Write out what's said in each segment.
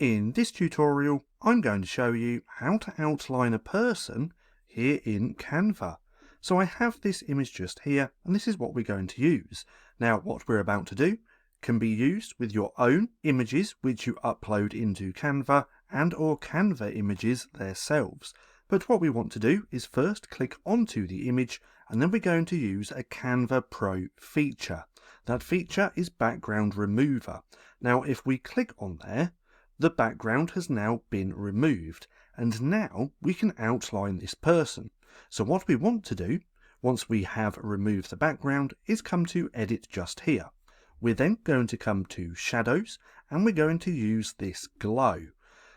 In this tutorial, I'm going to show you how to outline a person here in Canva. So I have this image just here, and this is what we're going to use. Now, what we're about to do can be used with your own images which you upload into Canva and or Canva images themselves. But what we want to do is first click onto the image, and then we're going to use a Canva Pro feature. That feature is background remover. Now, if we click on there, the background has now been removed, and now we can outline this person. So what we want to do, once we have removed the background, is come to Edit just here. We're then going to come to Shadows, and we're going to use this glow.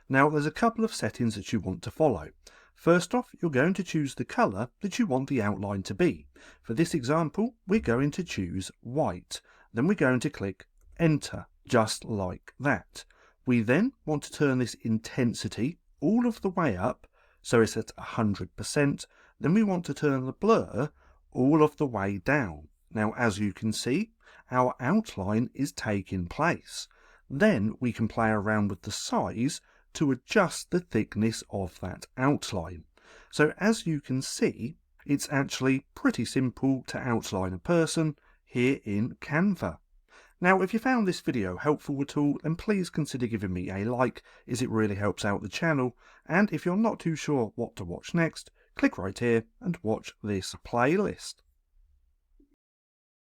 Now there's a couple of settings that you want to follow. First off, you're going to choose the colour that you want the outline to be. For this example, we're going to choose white. Then we're going to click Enter, just like that. We then want to turn this intensity all of the way up, so it's at 100%. Then we want to turn the blur all of the way down. Now, as you can see, our outline is taking place. Then we can play around with the size to adjust the thickness of that outline. So as you can see, it's actually pretty simple to outline a person here in Canva. Now, if you found this video helpful at all, then please consider giving me a like, as it really helps out the channel. And if you're not too sure what to watch next, click right here and watch this playlist.